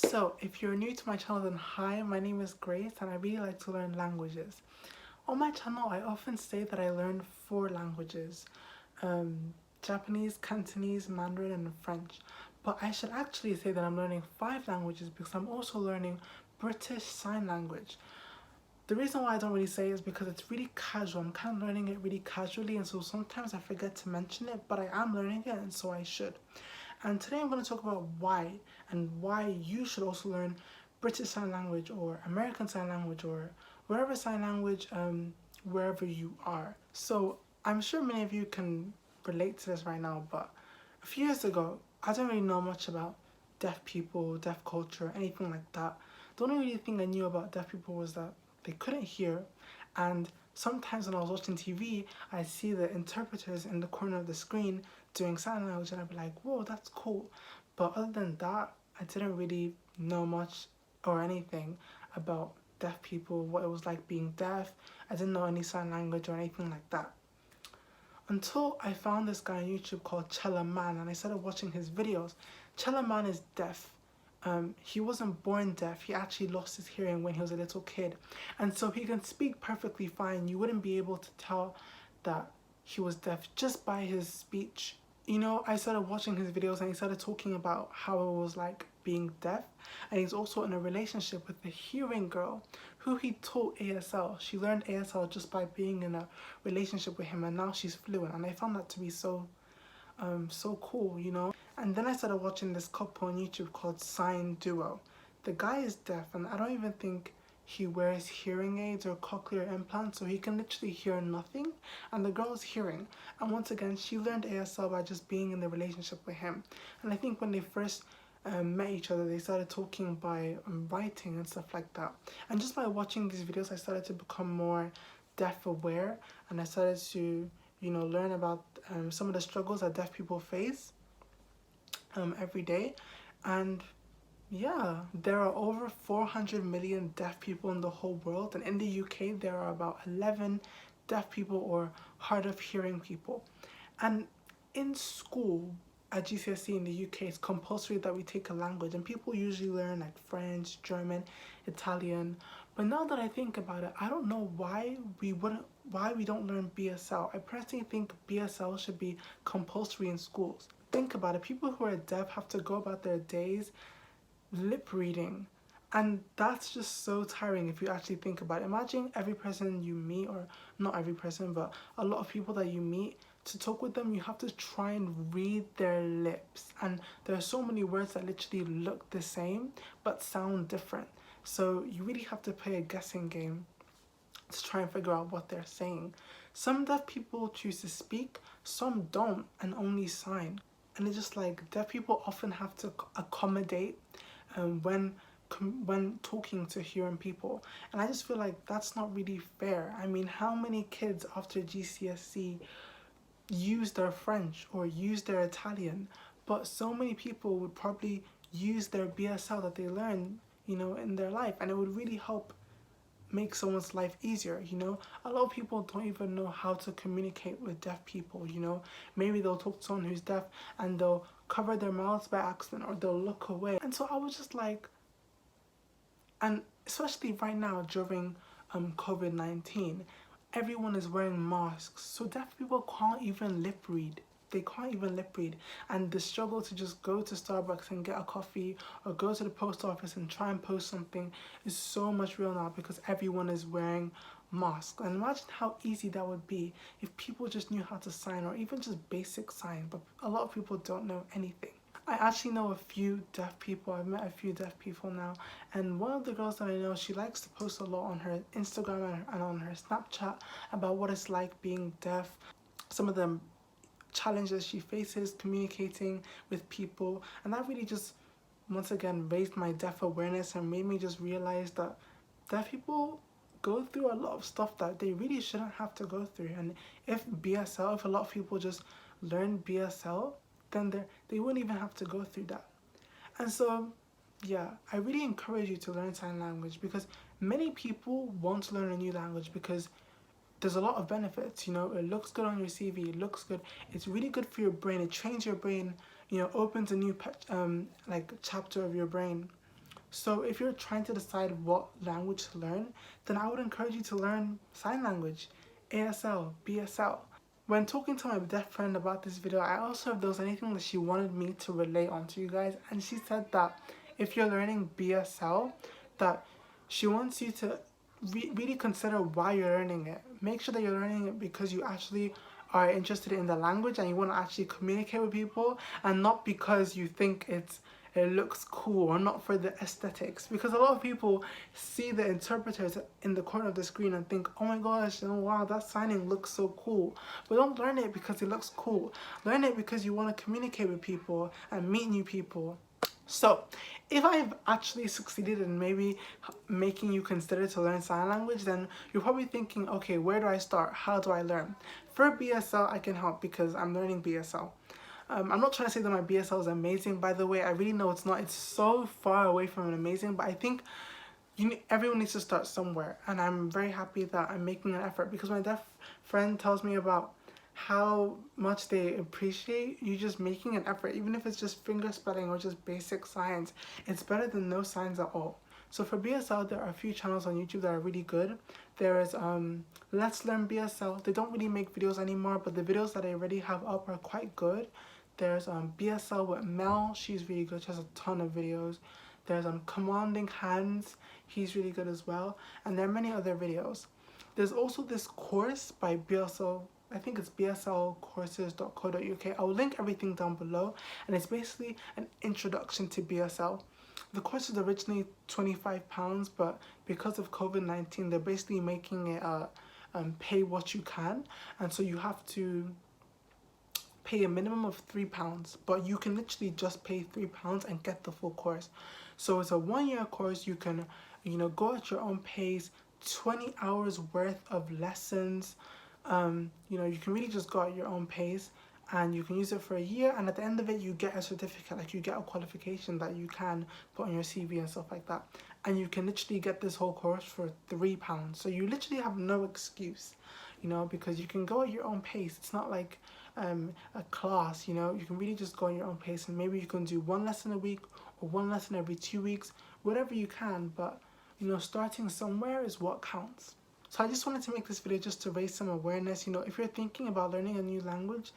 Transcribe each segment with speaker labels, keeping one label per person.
Speaker 1: So, if you're new to my channel, then hi, my name is Grace and I really like to learn languages. On my channel, I often say that I learn four languages, Japanese, Cantonese, Mandarin, and French. But I should actually say that I'm learning five languages because I'm also learning British Sign Language. The reason why I don't really say it is because it's really casual. I'm kind of learning it really casually, and so sometimes I forget to mention it, but I am learning it, and so I should. And today I'm going to talk about why and why you should also learn British Sign Language or American Sign Language or whatever sign language wherever you are. So I'm sure many of you can relate to this right now, but a few years ago I don't really know much about deaf people, deaf culture, anything like that. The only really thing I knew about deaf people was that they couldn't hear, and sometimes when I was watching TV, I see the interpreters in the corner of the screen doing sign language, and I'd be like, whoa, that's cool. But other than that, I didn't really know much or anything about deaf people, what it was like being deaf. I didn't know any sign language or anything like that. Until I found this guy on YouTube called Chella Man and I started watching his videos. Chella Man is deaf. He wasn't born deaf. He actually lost his hearing when he was a little kid. And so he can speak perfectly fine. You wouldn't be able to tell that he was deaf just by his speech. You know, I started watching his videos and he started talking about how it was like being deaf. And he's also in a relationship with a hearing girl who he taught ASL. She learned ASL just by being in a relationship with him, and now she's fluent. And I found that to be so cool, you know. And then I started watching this couple on YouTube called Sign Duo. The guy is deaf, and I don't even think he wears hearing aids or cochlear implants, so he can literally hear nothing. And the girl's hearing, and once again, she learned ASL by just being in the relationship with him. And I think when they first met each other, they started talking by writing and stuff like that. And just by watching these videos, I started to become more deaf aware, and I started to, you know, learn about some of the struggles that deaf people face every day. And yeah, there are over 400 million deaf people in the whole world, and in the UK there are about 11 deaf people or hard of hearing people. And in school at GCSE in the UK, it's compulsory that we take a language, and people usually learn like French, German, Italian. But now that I think about it, I don't know why we don't learn BSL. I personally think BSL should be compulsory in schools. Think about it, people who are deaf have to go about their days lip reading, and that's just so tiring if you actually think about it. Imagine every person you meet, or not every person, but a lot of people that you meet, to talk with them you have to try and read their lips, and there are so many words that literally look the same but sound different, so you really have to play a guessing game to try and figure out what they're saying. Some deaf people choose to speak, some don't and only sign. And it's just like deaf people often have to accommodate when talking to hearing people, and I just feel like that's not really fair. I mean, how many kids after GCSE use their French or use their Italian, but so many people would probably use their BSL that they learn, you know, in their life, and it would really help make someone's life easier, you know. A lot of people don't even know how to communicate with deaf people, you know. Maybe they'll talk to someone who's deaf and they'll cover their mouths by accident, or they'll look away. And so I was just like, and especially right now during COVID-19, everyone is wearing masks, so deaf people can't even lip read. They can't even lip read, and the struggle to just go to Starbucks and get a coffee or go to the post office and try and post something is so much real now because everyone is wearing masks. And imagine how easy that would be if people just knew how to sign, or even just basic sign, but a lot of people don't know anything. I actually know a few deaf people. I've met a few deaf people now, and one of the girls that I know, she likes to post a lot on her Instagram and on her Snapchat about what it's like being deaf, some of the challenges she faces communicating with people, and that really just once again raised my deaf awareness and made me just realize that deaf people go through a lot of stuff that they really shouldn't have to go through. And if a lot of people just learn BSL, then they wouldn't even have to go through that. And so yeah, I really encourage you to learn sign language, because many people want to learn a new language because there's a lot of benefits, you know. It looks good on your CV, it looks good, it's really good for your brain, it trains your brain, you know, opens a new like chapter of your brain So if you're trying to decide what language to learn, then I would encourage you to learn sign language, ASL, BSL. When talking to my deaf friend about this video, I asked her if there was anything that she wanted me to relay onto you guys, and she said that if you're learning BSL, that she wants you to really consider why you're learning it. Make sure that you're learning it because you actually are interested in the language and you want to actually communicate with people, and not because you think it looks cool or not for the aesthetics. Because a lot of people see the interpreters in the corner of the screen and think, oh my gosh, oh wow, that signing looks so cool. But don't learn it because it looks cool. Learn it because you want to communicate with people and meet new people. So, if I've actually succeeded in maybe making you consider to learn sign language, then you're probably thinking, okay, where do I start? How do I learn? For BSL, I can help because I'm learning BSL. I'm not trying to say that my BSL is amazing, by the way. I really know it's not. It's so far away from an amazing, but I think everyone needs to start somewhere. And I'm very happy that I'm making an effort, because my deaf friend tells me about how much they appreciate you just making an effort, even if it's just finger spelling or just basic signs. It's better than no signs at all. So for BSL, there are a few channels on YouTube that are really good. There is Let's Learn BSL. They don't really make videos anymore, but the videos that I already have up are quite good. There's BSL with Mel. She's really good. She has a ton of videos. There's Commanding Hands. He's really good as well. And there are many other videos. There's also this course by BSL. I think it's bslcourses.co.uk. I'll link everything down below, and it's basically an introduction to BSL. The course is originally £25, but because of COVID-19, they're basically making it pay what you can, and so you have to pay a minimum of £3, but you can literally just pay £3 and get the full course. So it's a 1-year course. You can, go at your own pace. 20 hours worth of lessons. You can really just go at your own pace, and you can use it for a year, and at the end of it you get a certificate, like you get a qualification that you can put on your CV and stuff like that. And you can literally get this whole course for £3. So you literally have no excuse, because you can go at your own pace. It's not like a class, you can really just go at your own pace, and maybe you can do 1 lesson a week or 1 lesson every 2 weeks, whatever you can. But starting somewhere is what counts. So I just wanted to make this video just to raise some awareness. If you're thinking about learning a new language,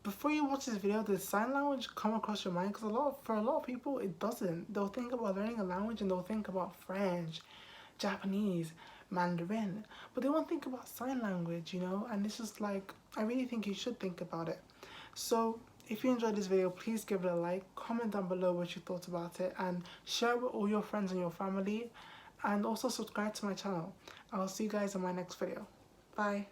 Speaker 1: before you watch this video, does sign language come across your mind? Because for a lot of people, it doesn't. They'll think about learning a language and they'll think about French, Japanese, Mandarin, but they won't think about sign language, and it's just like, I really think you should think about it. So if you enjoyed this video, please give it a like, comment down below what you thought about it, and share it with all your friends and your family, and also subscribe to my channel. I'll see you guys in my next video. Bye.